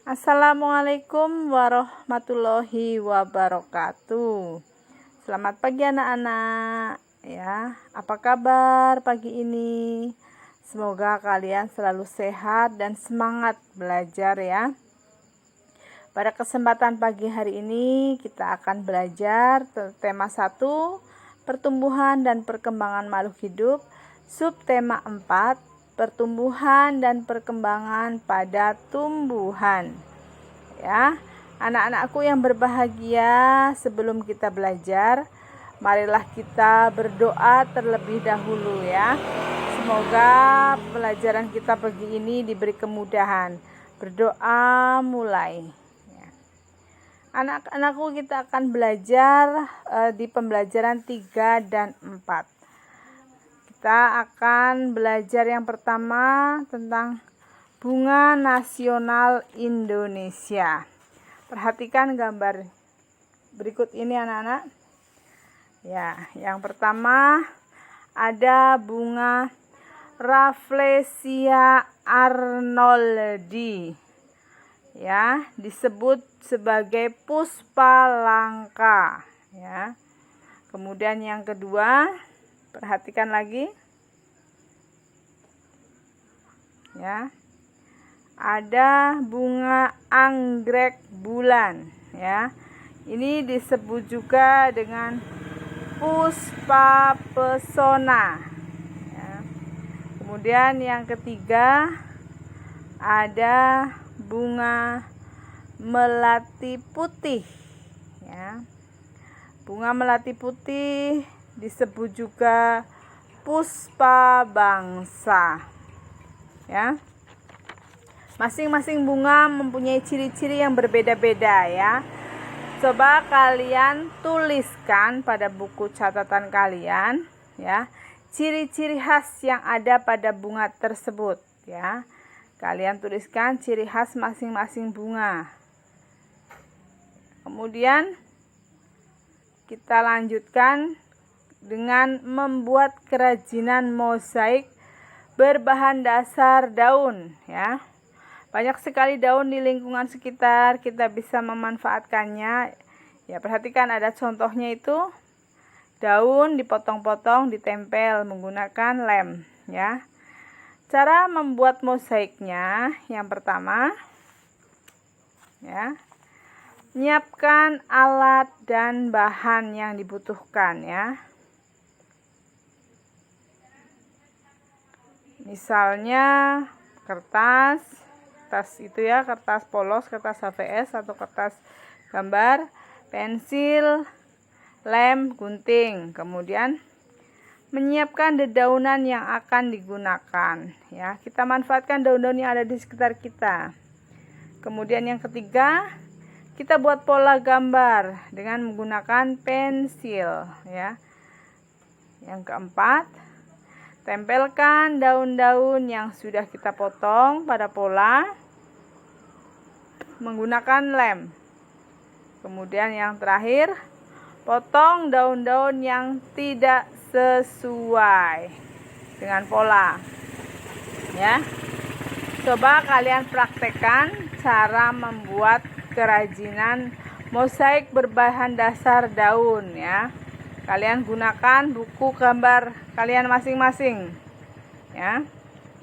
Assalamualaikum warahmatullahi wabarakatuh. Selamat pagi anak-anak ya. Apa kabar pagi ini? Semoga kalian selalu sehat dan semangat belajar ya. Pada kesempatan pagi hari ini kita akan belajar tema 1, pertumbuhan dan perkembangan makhluk hidup, subtema 4, pertumbuhan dan perkembangan pada tumbuhan. Ya, anak-anakku yang berbahagia, sebelum kita belajar, marilah kita berdoa terlebih dahulu ya. Semoga pelajaran kita pagi ini diberi kemudahan. Berdoa mulai. Anak-anakku, kita akan belajar di pembelajaran 3 dan 4. Kita akan belajar yang pertama tentang bunga nasional Indonesia. Perhatikan gambar berikut ini anak-anak. Ya, yang pertama ada bunga Rafflesia arnoldi. Ya, disebut sebagai puspa langka ya. Kemudian yang kedua, perhatikan lagi ya, ada bunga anggrek bulan ya. Ini disebut juga dengan puspa pesona ya. Kemudian yang ketiga ada bunga melati putih ya. Bunga melati putih disebut juga puspa bangsa ya. Masing-masing bunga mempunyai ciri-ciri yang berbeda-beda ya. Coba kalian tuliskan pada buku catatan kalian ya, ciri-ciri khas yang ada pada bunga tersebut ya. Kalian tuliskan ciri khas masing-masing bunga. Kemudian kita lanjutkan dengan membuat kerajinan mozaik berbahan dasar daun ya. Banyak sekali daun di lingkungan sekitar, kita bisa memanfaatkannya ya. Perhatikan, ada contohnya itu daun dipotong-potong, ditempel menggunakan lem ya. Cara membuat mozaiknya, yang pertama ya, menyiapkan alat dan bahan yang dibutuhkan ya. Misalnya kertas itu ya, kertas polos, kertas HVS atau kertas gambar, pensil, lem, gunting. Kemudian menyiapkan dedaunan yang akan digunakan ya. Kita manfaatkan daun-daun yang ada di sekitar kita. Kemudian yang ketiga, kita buat pola gambar dengan menggunakan pensil ya. Yang keempat, tempelkan daun-daun yang sudah kita potong pada pola menggunakan lem. Kemudian yang terakhir, potong daun-daun yang tidak sesuai dengan pola ya. Coba kalian praktekkan cara membuat kerajinan mozaik berbahan dasar daun ya. Kalian gunakan buku gambar kalian masing-masing ya.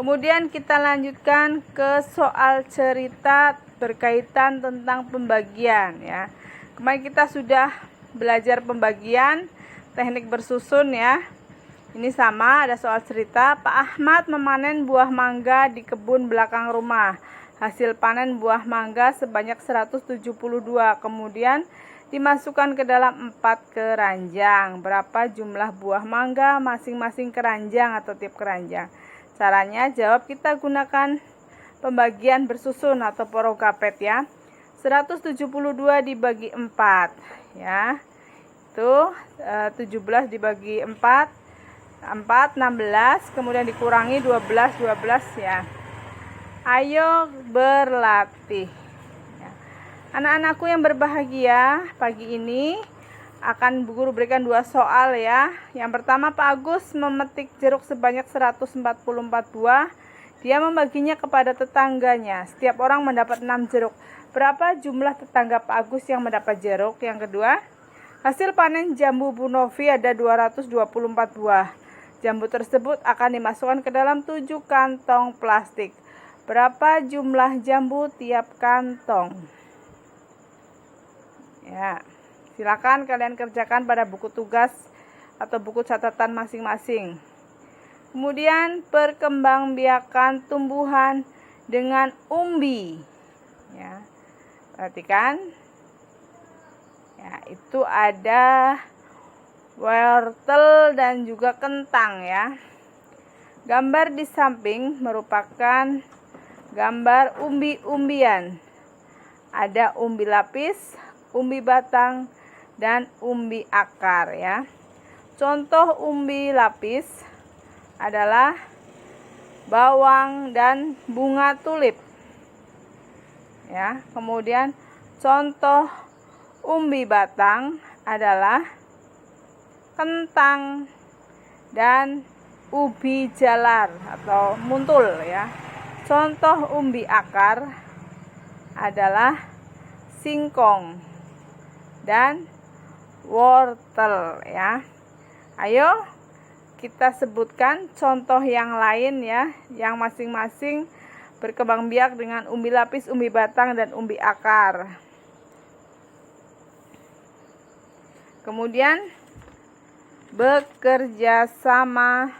Kemudian kita lanjutkan ke soal cerita berkaitan tentang pembagian ya. Kemarin kita sudah belajar pembagian teknik bersusun ya. Ini sama, ada soal cerita. Pak Ahmad memanen buah mangga di kebun belakang rumah. Hasil panen buah mangga sebanyak 172. Kemudian dimasukkan ke dalam 4 keranjang. Berapa jumlah buah mangga masing-masing keranjang atau tiap keranjang? Caranya jawab, kita gunakan pembagian bersusun atau porokapet ya. 172 dibagi 4 ya. Itu 17 dibagi 4, 16, kemudian dikurangi 12 ya. Ayo berlatih. Anak-anakku yang berbahagia, pagi ini akan guru berikan 2 soal ya. Yang pertama, Pak Agus memetik jeruk sebanyak 144 buah Dia membaginya kepada tetangganya. Setiap orang mendapat 6 jeruk. Berapa jumlah tetangga Pak Agus yang mendapat jeruk? Yang kedua, hasil panen jambu Bu Novi ada 224 buah. Jambu tersebut akan dimasukkan ke dalam 7 kantong plastik. Berapa jumlah jambu tiap kantong? Ya, silakan kalian kerjakan pada buku tugas atau buku catatan masing-masing. Kemudian perkembangbiakan tumbuhan dengan umbi. Ya, perhatikan. Ya, itu ada wortel dan juga kentang ya. Gambar di samping merupakan gambar umbi-umbian. Ada umbi lapis, umbi batang, dan umbi akar ya. Contoh umbi lapis adalah bawang dan bunga tulip. Ya, kemudian contoh umbi batang adalah kentang dan ubi jalar atau muntul ya. Contoh umbi akar adalah singkong dan wortel ya. Ayo kita sebutkan contoh yang lain ya, yang masing-masing berkembang biak dengan umbi lapis, umbi batang, dan umbi akar. Kemudian bekerja sama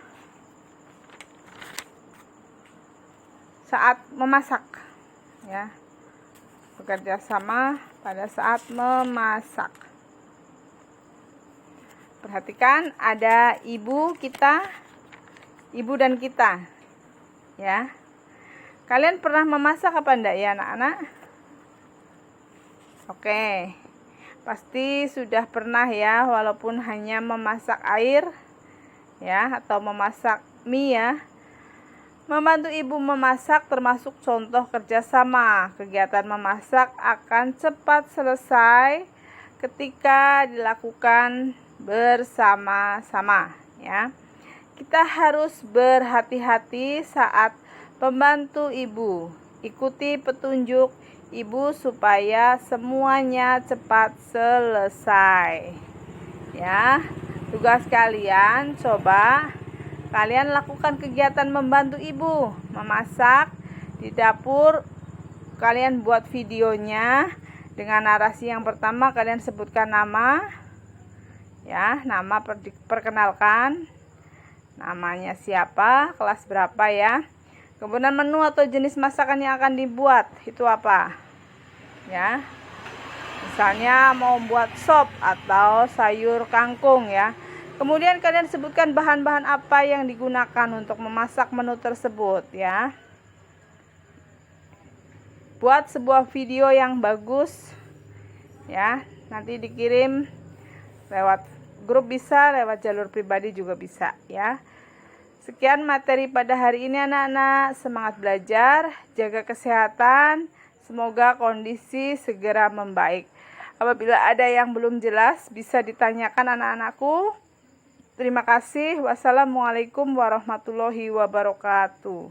saat memasak ya. Bekerja sama pada saat memasak. Perhatikan ada ibu dan kita ya. Kalian pernah memasak apa enggak ya anak-anak? Oke, pasti sudah pernah ya, walaupun hanya memasak air ya, atau memasak mie ya. Membantu ibu memasak termasuk contoh kerjasama. Kegiatan memasak akan cepat selesai ketika dilakukan bersama-sama ya. Kita harus berhati-hati saat membantu ibu. Ikuti petunjuk ibu supaya semuanya cepat selesai ya. Tugas kalian, coba kalian lakukan kegiatan membantu ibu memasak di dapur. Kalian buat videonya dengan narasi yang pertama. Kalian sebutkan nama ya, nama perkenalkan, namanya siapa, kelas berapa ya. Kemudian menu atau jenis masakan yang akan dibuat itu apa ya. Misalnya mau buat sop atau sayur kangkung ya. Kemudian kalian sebutkan bahan-bahan apa yang digunakan untuk memasak menu tersebut ya. Buat sebuah video yang bagus ya, nanti dikirim lewat grup bisa, lewat jalur pribadi juga bisa ya. Sekian materi pada hari ini anak-anak. Semangat belajar, jaga kesehatan, semoga kondisi segera membaik. Apabila ada yang belum jelas bisa ditanyakan anak-anakku. Terima kasih. Wassalamualaikum warahmatullahi wabarakatuh.